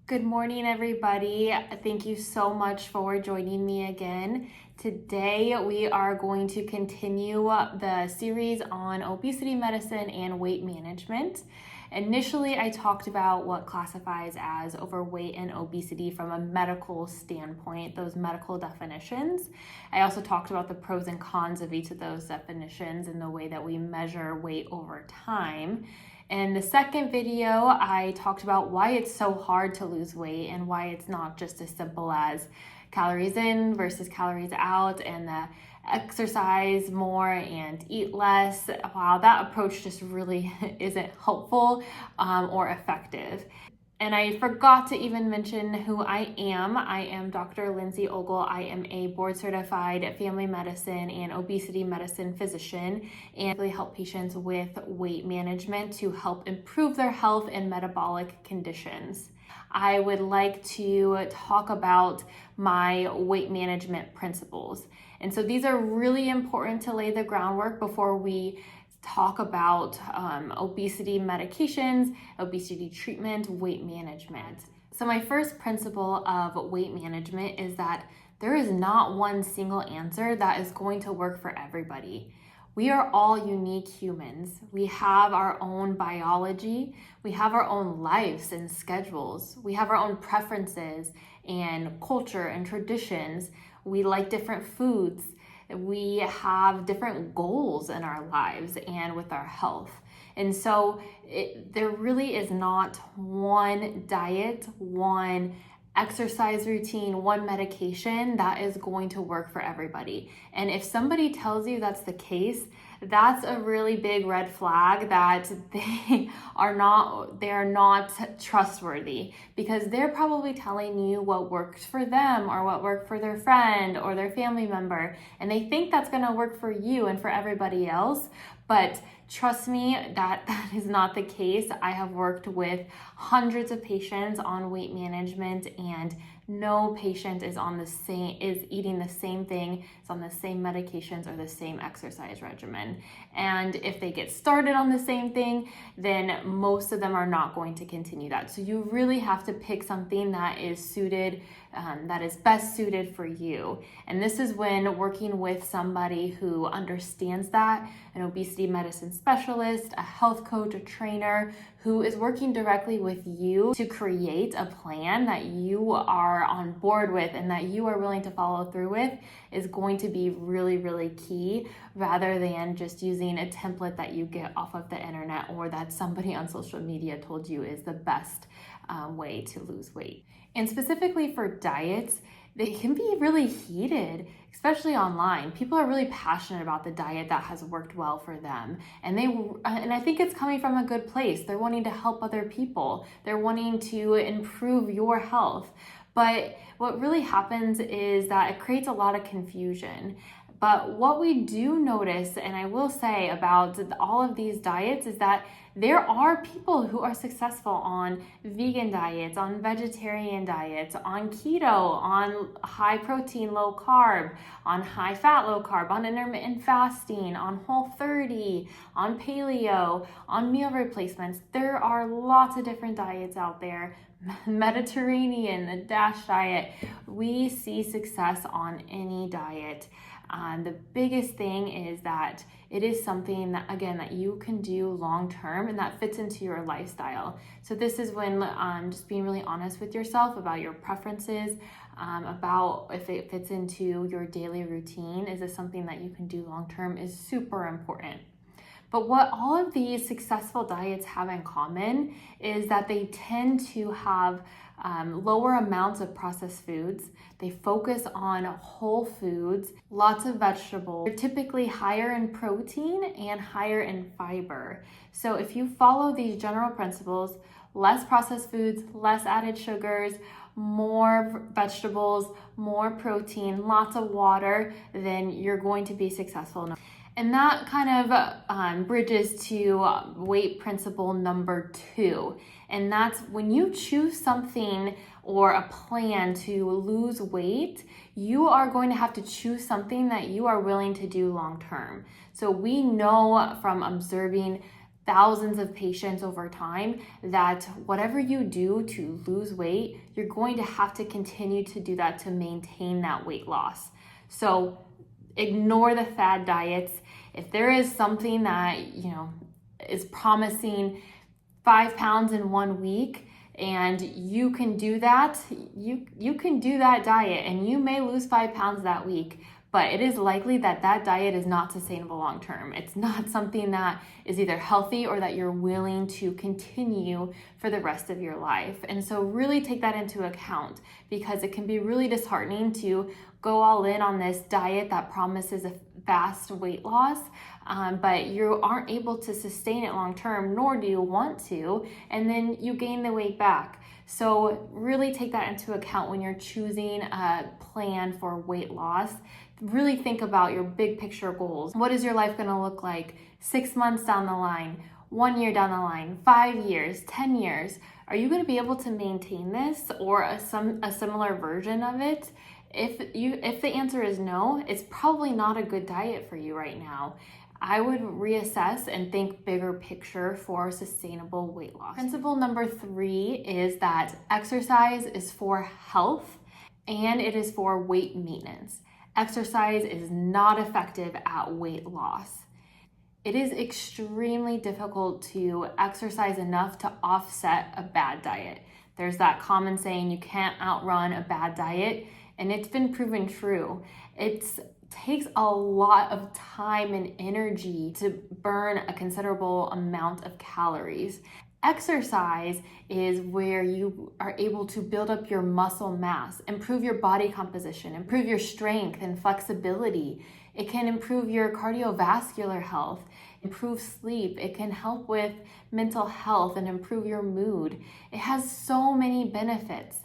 Good morning, everybody. Thank you so much for joining me again. Today, we are going to continue the series on obesity medicine and weight management. Initially, I talked about what classifies as overweight and obesity from a medical standpoint, those medical definitions. I also talked about the pros and cons of each of those definitions and the way that we measure weight over time. In the second video, I talked about why it's so hard to lose weight and why it's not just as simple as calories in versus calories out and the exercise more and eat less. Wow, that approach just really isn't helpful or effective. And I forgot to even mention who I am. I am Dr. Lindsay Ogle. I am a board certified family medicine and obesity medicine physician and really help patients with weight management to help improve their health and metabolic conditions. I would like to talk about my weight management principles. And so these are really important to lay the groundwork before we talk about obesity medications, obesity treatment, weight management. So my first principle of weight management is that there is not one single answer that is going to work for everybody. We are all unique humans. We have our own biology. We have our own lives and schedules. We have our own preferences and culture and traditions. We like different foods. We have different goals in our lives and with our health. And so there really is not one diet, one exercise routine, one medication that is going to work for everybody. And if somebody tells you that's the case, that's a really big red flag that they are not trustworthy, because they're probably telling you what works for them or what worked for their friend or their family member, and they think that's going to work for you and for everybody else. But trust me, that is not the case. I have worked with hundreds of patients on weight management, and no patient is eating the same thing, is on the same medications or the same exercise regimen. And if they get started on the same thing, then most of them are not going to continue that. So you really have to pick something that is suited, that is best suited for you. And this is when working with somebody who understands that, an obesity medicine specialist, a health coach, a trainer who is working directly with you to create a plan that you are on board with and that you are willing to follow through with, is going to be really, really key, rather than just using a template that you get off of the internet or that somebody on social media told you is the best way to lose weight. And specifically for diets, they can be really heated, especially online. People are really passionate about the diet that has worked well for them. And I think it's coming from a good place. They're wanting to help other people. They're wanting to improve your health. But what really happens is that it creates a lot of confusion. But what we do notice, and I will say about all of these diets, is that there are people who are successful on vegan diets, on vegetarian diets, on keto, on high protein, low carb, on high fat, low carb, on intermittent fasting, on Whole30, on paleo, on meal replacements. There are lots of different diets out there. Mediterranean, the DASH diet. We see success on any diet. The biggest thing is that it is something that, again, that you can do long term and that fits into your lifestyle. So this is when just being really honest with yourself about your preferences, about if it fits into your daily routine. Is this something that you can do long term is super important. But what all of these successful diets have in common is that they tend to have lower amounts of processed foods. They focus on whole foods, lots of vegetables. They're typically higher in protein and higher in fiber. So if you follow these general principles, less processed foods, less added sugars, more vegetables, more protein, lots of water, then you're going to be successful. And that kind of bridges to weight principle number 2. And that's when you choose something or a plan to lose weight, you are going to have to choose something that you are willing to do long term. So we know from observing thousands of patients over time that whatever you do to lose weight, you're going to have to continue to do that to maintain that weight loss. So ignore the fad diets. If there is something that, is promising 5 pounds in 1 week, and you can do that, you can do that diet and you may lose 5 pounds that week, but it is likely that that diet is not sustainable long term. It's not something that is either healthy or that you're willing to continue for the rest of your life. And so really take that into account, because it can be really disheartening to go all in on this diet that promises a fast weight loss, but you aren't able to sustain it long term, nor do you want to, and then you gain the weight back. So really take that into account when you're choosing a plan for weight loss. Really think about your big picture goals. What is your life going to look like 6 months down the line, 1 year down the line, 5 years, 10 years? Are you going to be able to maintain this or a similar version of it? If the answer is no, it's probably not a good diet for you right now. I would reassess and think bigger picture for sustainable weight loss. Principle number 3 is that exercise is for health and it is for weight maintenance. Exercise is not effective at weight loss. It is extremely difficult to exercise enough to offset a bad diet. There's that common saying, you can't outrun a bad diet, and it's been proven true. It takes a lot of time and energy to burn a considerable amount of calories. Exercise is where you are able to build up your muscle mass, improve your body composition, improve your strength and flexibility. It can improve your cardiovascular health, improve sleep. It can help with mental health and improve your mood. It has so many benefits,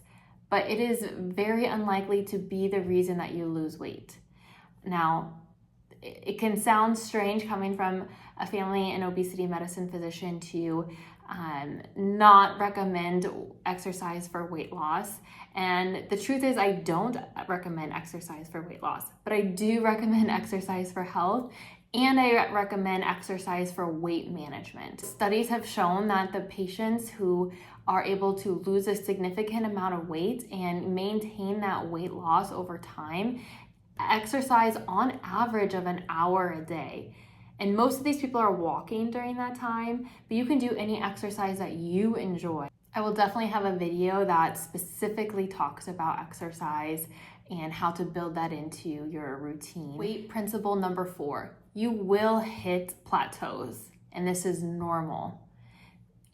but it is very unlikely to be the reason that you lose weight. Now, it can sound strange coming from a family and obesity medicine physician to not recommend exercise for weight loss. And the truth is, I don't recommend exercise for weight loss, but I do recommend exercise for health, and I recommend exercise for weight management. Studies have shown that the patients who are able to lose a significant amount of weight and maintain that weight loss over time exercise on average of an hour a day. And most of these people are walking during that time, but you can do any exercise that you enjoy. I will definitely have a video that specifically talks about exercise and how to build that into your routine. Weight principle number 4, you will hit plateaus, and this is normal.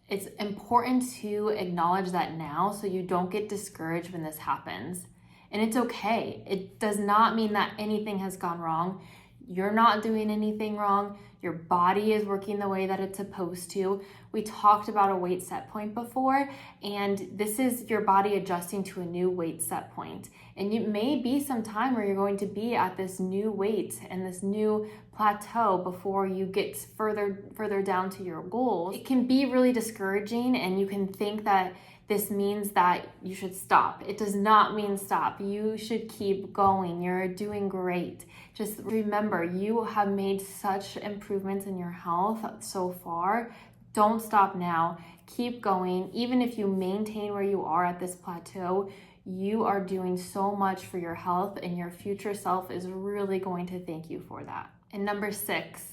It's important to acknowledge that now so you don't get discouraged when this happens. And it's okay. It does not mean that anything has gone wrong. You're not doing anything wrong. Your body is working the way that it's supposed to. We talked about a weight set point before, and this is your body adjusting to a new weight set point. And it may be some time where you're going to be at this new weight and this new plateau before you get further down to your goals. It can be really discouraging, and you can think that this means that you should stop. It does not mean stop. You should keep going. You're doing great. Just remember, you have made such improvements in your health so far. Don't stop now. Keep going. Even if you maintain where you are at this plateau, you are doing so much for your health, and your future self is really going to thank you for that. And number 6,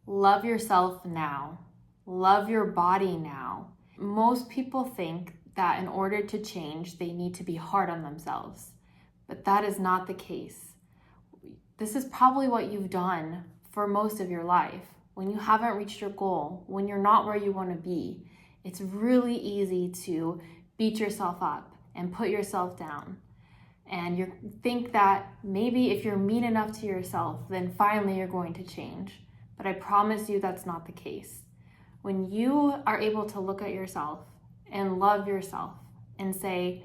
love yourself now. Love your body now. Most people think that in order to change, they need to be hard on themselves, but that is not the case. This is probably what you've done for most of your life. When you haven't reached your goal, when you're not where you want to be, it's really easy to beat yourself up and put yourself down. And you think that maybe if you're mean enough to yourself, then finally you're going to change. But I promise you that's not the case. When you are able to look at yourself and love yourself and say,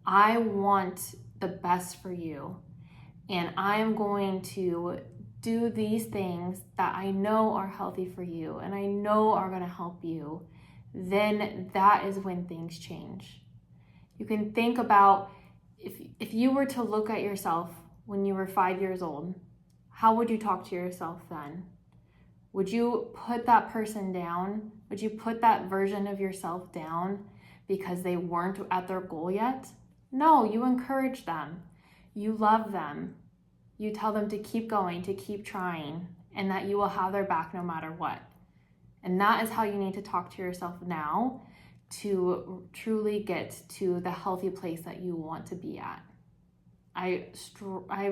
I want the best for you, and I am going to do these things that I know are healthy for you and I know are going to help you, then that is when things change. You can think about if you were to look at yourself when you were 5 years old, how would you talk to yourself then? Would you put that person down? Would you put that version of yourself down because they weren't at their goal yet? No, you encourage them. You love them. You tell them to keep going, to keep trying, and that you will have their back no matter what. And that is how you need to talk to yourself now to truly get to the healthy place that you want to be at. I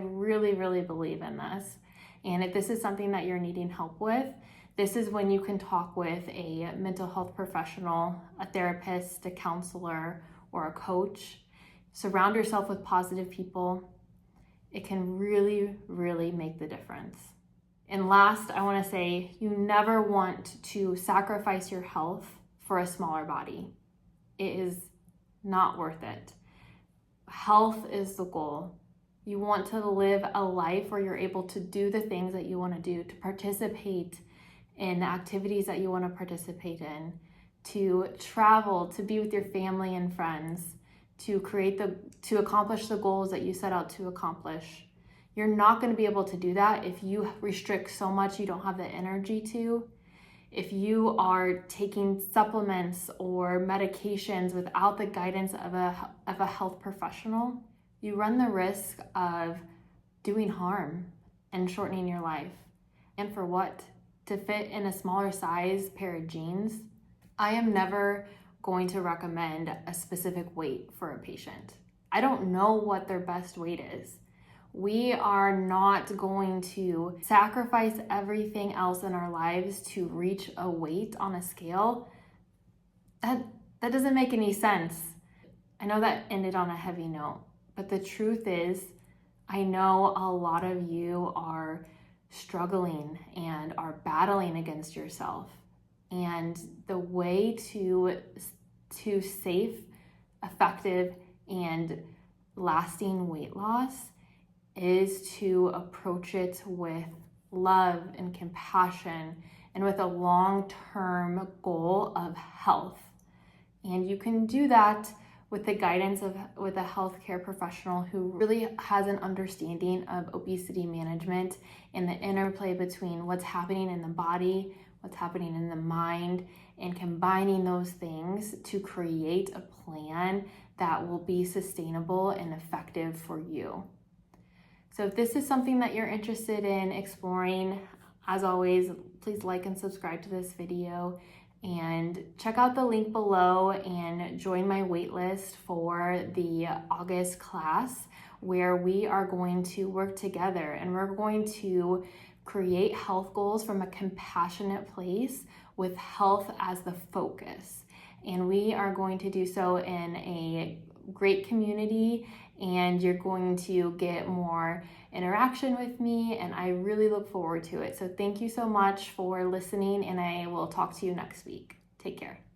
really, really believe in this. And if this is something that you're needing help with, this is when you can talk with a mental health professional, a therapist, a counselor, or a coach. Surround yourself with positive people. It can really, really make the difference. And last, I want to say you never want to sacrifice your health for a smaller body. It is not worth it. Health is the goal. You want to live a life where you're able to do the things that you want to do, to participate in the activities that you want to participate in, to travel, to be with your family and friends, to accomplish the goals that you set out to accomplish. You're not going to be able to do that if you restrict so much you don't have the energy to. If you are taking supplements or medications without the guidance of a health professional, you run the risk of doing harm and shortening your life. And for what? To fit in a smaller size pair of jeans? I am never going to recommend a specific weight for a patient. I don't know what their best weight is. We are not going to sacrifice everything else in our lives to reach a weight on a scale. That doesn't make any sense. I know that ended on a heavy note, but the truth is, I know a lot of you are struggling and are battling against yourself. And the way to safe, effective, and lasting weight loss is to approach it with love and compassion and with a long-term goal of health. And you can do that with the guidance with a healthcare professional who really has an understanding of obesity management and the interplay between what's happening in the body, what's happening in the mind, and combining those things to create a plan that will be sustainable and effective for you. So if this is something that you're interested in exploring, as always, please like and subscribe to this video and check out the link below and join my waitlist for the August class where we are going to work together and we're going to create health goals from a compassionate place with health as the focus. And we are going to do so in a great community, and you're going to get more interaction with me, and I really look forward to it. So thank you so much for listening, and I will talk to you next week. Take care.